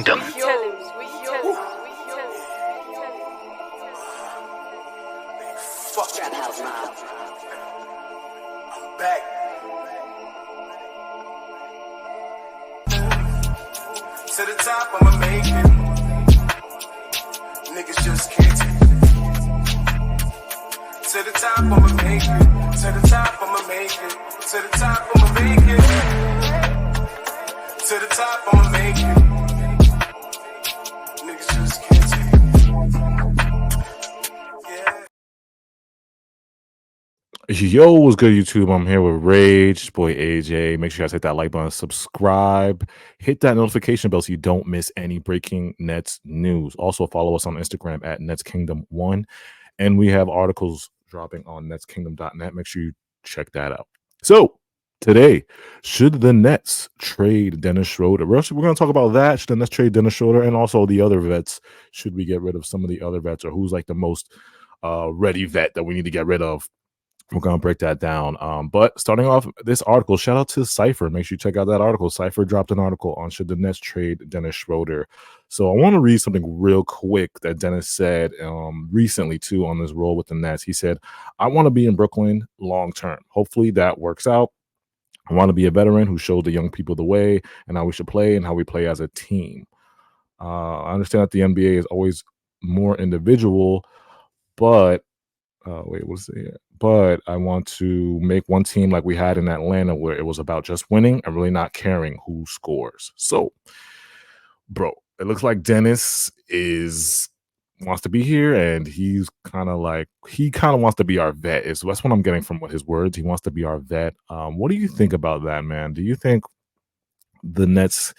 Kingdom. Fuck that house now. I'm back. To the top, I'ma make it. Niggas just can't take it. To the top, I'ma make it. To the top, I'ma make it. To the top, I'ma make it. To the top, I'ma make it. Niggas just can't take it. Yeah. Yo, what's good, YouTube? I'm here with Rage, it's boy AJ. Make sure you guys hit that like button, subscribe, hit that notification bell so you don't miss any breaking Nets news. Also, follow us on Instagram at NetsKingdom1, and we have articles dropping on NetsKingdom.net. Make sure you check that out. So, today, should the Nets trade Dennis Schröder? We're going to talk about that. Should the Nets trade Dennis Schröder? And also the other vets. Should we get rid of some of the other vets, or who's like the most ready vet that we need to get rid of? We're going to break that down. But starting off this article, shout out to Cypher. Make sure you check out that article. Cypher dropped an article on should the Nets trade Dennis Schröder. So I want to read something real quick that Dennis said recently, too, on this role with the Nets. He said, I want to be in Brooklyn long term. Hopefully that works out. I want to be a veteran who showed the young people the way and how we should play and how we play as a team. I understand that the NBA is always more individual, but but I want to make one team like we had in Atlanta where it was about just winning and really not caring who scores. So, bro, it looks like Dennis wants to be here, and he kind of wants to be our vet. That's what I'm getting from his words. He wants to be our vet. What do you think about that, man? Do you think the Nets?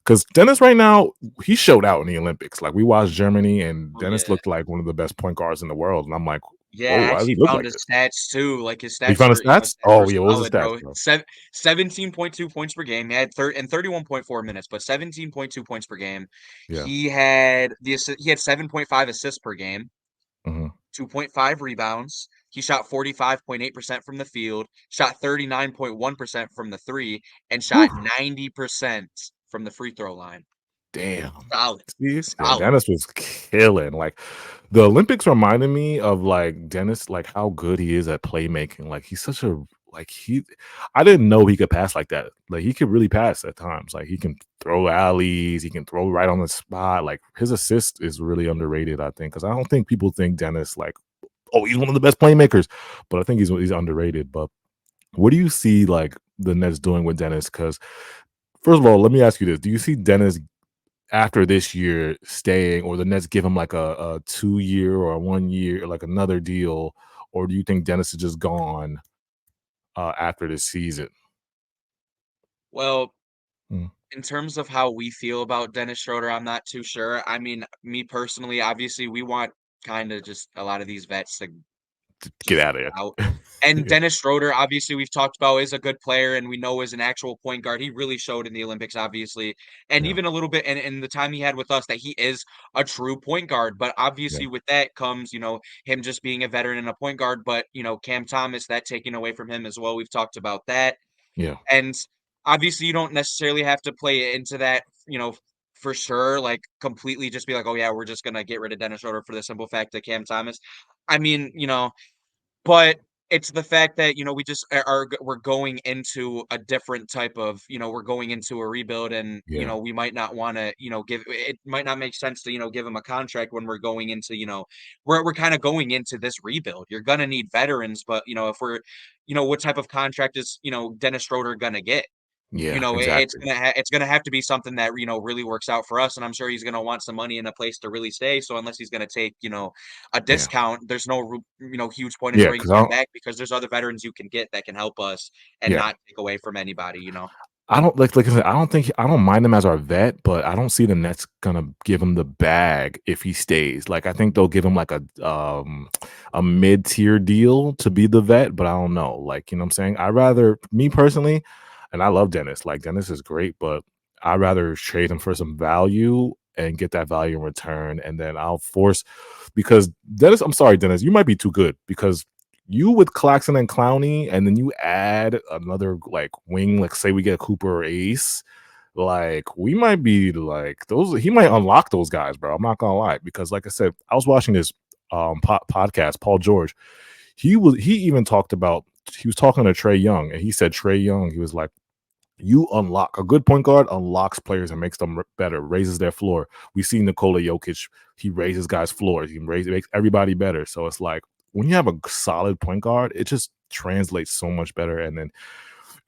Because Dennis right now, he showed out in the Olympics. Like, we watched Germany, and Dennis looked like one of the best point guards in the world. And I'm like, yeah, I actually found his stats too. Like his stats. You found his stats? Oh, yeah, what was his stats, bro? 17.2 points per game. He had 31.4 minutes, but 17.2 points per game. Yeah. He had 7.5 assists per game. 2.5 rebounds. He shot 45.8% from the field, shot 39.1% from the three, and shot 90% from the free throw line. Damn. Solid. Yeah, Dennis was killing. Like, the Olympics reminded me of like Dennis, like how good he is at playmaking. Like, he's such a I didn't know he could pass like that. Like, he could really pass at times. Like, he can throw alleys, he can throw right on the spot. Like, his assist is really underrated, I think, because I don't think people think Dennis like, oh, he's one of the best playmakers, but I think he's underrated. But what do you see like the Nets doing with Dennis? Because first of all, let me ask you this: do you see Dennis after this year staying, or the Nets give him like a 2-year or a 1 year, like another deal, or do you think Dennis is just gone after this season? Well, in terms of how we feel about Dennis Schroder, I'm not too sure. I mean, me personally, obviously, we want kind of just a lot of these vets to get out of here. And Yeah. Dennis Schroder, obviously, we've talked about, is a good player, and we know is an actual point guard. He really showed in the Olympics, obviously, and even a little bit in the time he had with us that he is a true point guard. But obviously, with that comes, him just being a veteran and a point guard. But, Cam Thomas, that taking away from him as well. We've talked about that. Yeah. And obviously, you don't necessarily have to play into that, for sure, like completely just be like, oh, yeah, we're just going to get rid of Dennis Schroder for the simple fact that Cam Thomas. I mean, but it's the fact that, we just we're going into a different type of, we're going into a rebuild, and, we might not want to, it might not make sense to, give him a contract when we're going into, we're kind of going into this rebuild. You're going to need veterans, but, if we're, what type of contract is, Dennis Schroder going to get? Yeah, It's exactly. it's gonna have to be something that, really works out for us, and I'm sure he's gonna want some money and a place to really stay, so unless he's gonna take, a discount, there's no huge point in bringing him back, because there's other veterans you can get that can help us and not take away from anybody, I don't like I said, I don't mind him as our vet, but I don't see the Nets gonna give him the bag if he stays. Like, I think they'll give him like a mid-tier deal to be the vet, but I don't know. Like, you know what I'm saying? I rather, me personally, and I love Dennis. Like, Dennis is great, but I'd rather trade him for some value and get that value in return. And then because Dennis, I'm sorry, Dennis, you might be too good, because you with Claxton and Clowney, and then you add another like wing, like say we get Cooper or Ace, like we might be like those. He might unlock those guys, bro. I'm not gonna lie because, like I said, I was watching this podcast. Paul George, he even talked about he was talking to Trey Young, and he said Trey Young. He was like, you unlock a good point guard, unlocks players and makes them better, raises their floor. We see Nikola Jokic, he raises guys' floors, makes everybody better. So it's like when you have a solid point guard, it just translates so much better. And then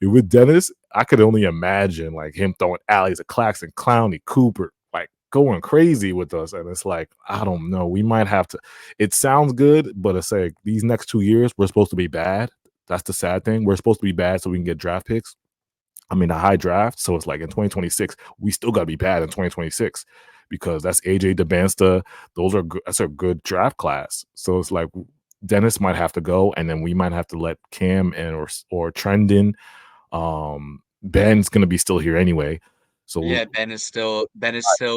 with Dennis, I could only imagine like him throwing alleys at Claxton, Clowney, Cooper, like going crazy with us. And it's like, I don't know. We might have to. It sounds good, but it's like these next 2 years, we're supposed to be bad. That's the sad thing. We're supposed to be bad so we can get draft picks. I mean, a high draft. So it's like in 2026, we still got to be bad in 2026 because that's AJ DeBansta. That's a good draft class. So it's like Dennis might have to go, and then we might have to let Cam and or Trendon. Ben's gonna be still here anyway. So Yeah, Ben is still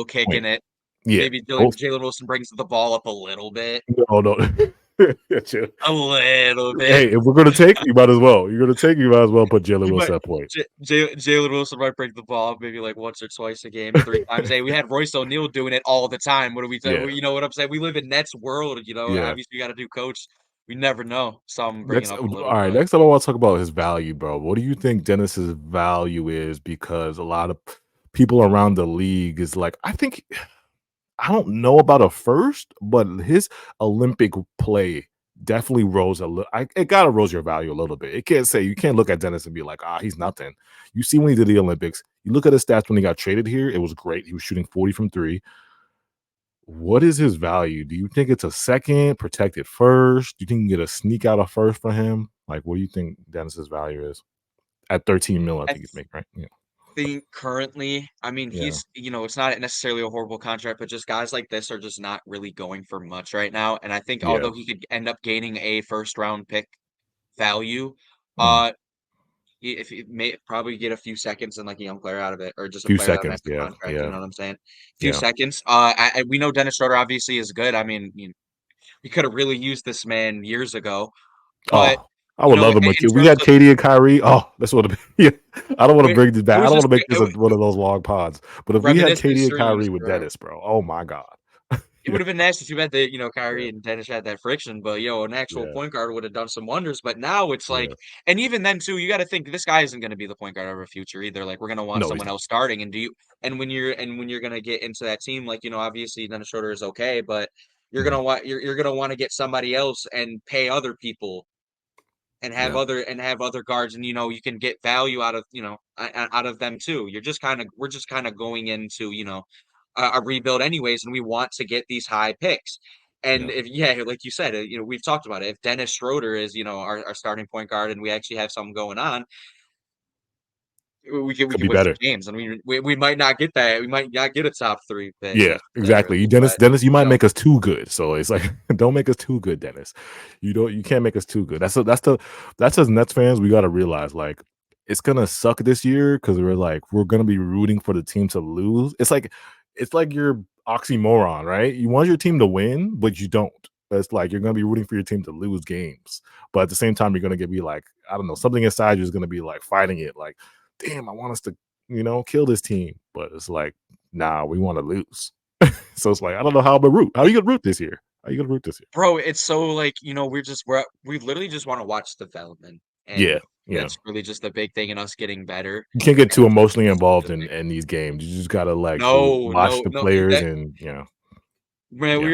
kicking point. it. Yeah. Maybe Both. Jalen Wilson brings the ball up a little bit. No, no. Yeah, chill. A little bit. Hey, if we're gonna take, you might as well. You're gonna take, you might as well put Jalen You might Wilson at point. Jalen Wilson might break the ball up maybe like once or twice a game, 3 times. Hey, we had Royce O'Neal doing it all the time. What do we do? Yeah, You know what I'm saying? We live in Nets world, you know. yeah. Obviously, you got to do coach. We never know. So I'm bringing Next, up a all little, right. but Next time, I want to talk about his value, bro. What do you think Dennis's value is? Because a lot of people around the league is like, I don't know about a first, but his Olympic play definitely rose a little. It gotta rose your value a little bit. You can't look at Dennis and be like, he's nothing. You see when he did the Olympics, you look at his stats when he got traded here. It was great. He was shooting 40 from three. What is his value? Do you think it's a second, protected first? Do you think you can get a sneak out of first for him? Like, what do you think Dennis's value is at 13 mil? I I think he's making right. Yeah, think currently, I mean, yeah, he's, it's not necessarily a horrible contract, but just guys like this are just not really going for much right now. And I think yeah. although he could end up gaining a first round pick value, Mm. uh, if he may probably get a few seconds and like a young player out of it, or just a Few player that seconds. matches the Yeah, contract. You yeah, know what I'm saying? Few yeah. seconds. We know Dennis Schroder obviously is good. I mean, we could have really used this man years ago, but Oh, I would love him. in We terms had of Katie and Kyrie. Oh, this would have been. Yeah. I don't want to it, bring this it back. I was don't want just to make this one of those long pods. But if we had reminiscent Katie and streams, Kyrie with bro. Dennis, bro, oh my god. It Yeah, would have been nasty too bad that, yeah, Kyrie and Dennis had that friction, but, an actual yeah, point guard would have done some wonders, but now it's like yeah. and even then too, you gotta think this guy isn't gonna be the point guard of our future either, like, we're gonna want No, he's someone not. else starting, and when you're gonna get into that team, like, obviously Dennis Schroeder is okay, but Mhm. you're gonna wanna get somebody else and pay other people and Yeah, have other guards, and, you can get value out of, out of them too. We're just kinda going into, a rebuild anyways, and we want to get these high picks. And yeah. if yeah, like you said, we've talked about it. If Dennis Schroeder is, our starting point guard and we actually have something going on, we Could can be win some better. games. And we might not get that. We might not get a top 3 pick Yeah, exactly. necessarily, Dennis, but, Dennis, you you might know make us too good. So it's like, don't make us too good, Dennis. You can't make us too good. That's as Nets fans, we gotta realize like it's gonna suck this year because we're gonna be rooting for the team to lose. It's like your oxymoron, right? You want your team to win, but you don't. It's like you're gonna be rooting for your team to lose games, but at the same time, you're gonna be like, I don't know, something inside you is gonna be like fighting it, like, damn, I want us to, kill this team. But it's like, nah, we want to lose. So it's like, I don't know how I'm gonna root. How are you gonna root this year? How are you gonna root this year? bro, it's so like, we literally just want to watch development. Yeah, And yeah. that's really just the big thing in us getting better You can't get and too us emotionally getting involved stability. in these games. You just gotta like No, watch no, the no, players that and man, yeah, we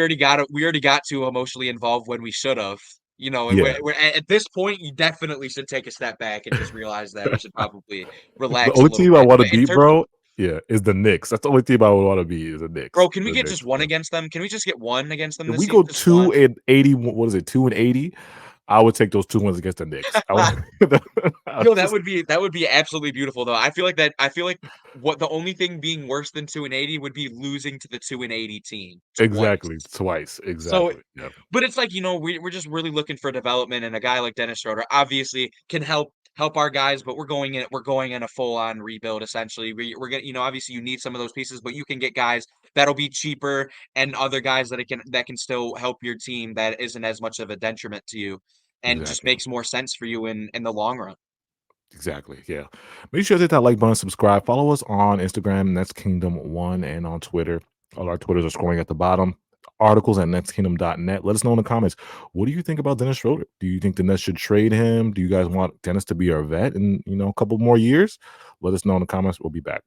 already got too emotionally involved when we should have. And yeah. we're at this point, you definitely should take a step back and just realize that we should probably The relax a only little team I bit. want to But in beat, terms of bro, yeah, is the Knicks. That's the only team I would want to beat is the Knicks. bro, can we The get just Knicks. one Yeah. against them? Can we just get one against them If this we season? go Just two one? and 80, what is it, 2-80? I would take those 2 wins against the Knicks. I would, I Yo, just that would be absolutely beautiful though. I feel like what the only thing being worse than 2-80 would be losing to the 2-80 team exactly twice. twice. So, Exactly. Yeah. but it's like, we're just really looking for development, and a guy like Dennis Schroeder obviously can help our guys, but we're going in a full on rebuild essentially. We're gonna, obviously you need some of those pieces, but you can get guys that'll be cheaper and other guys that can still help your team that isn't as much of a detriment to you and just Exactly. makes more sense for you in the long run. Exactly. Yeah. Make sure to hit that like button, subscribe, follow us on Instagram, Nets Kingdom One, and on Twitter. All our Twitters are scrolling at the bottom. Articles at netskingdom.net. Let us know in the comments. What do you think about Dennis Schroder? Do you think the Nets should trade him? Do you guys want Dennis to be our vet in a couple more years? Let us know in the comments. We'll be back.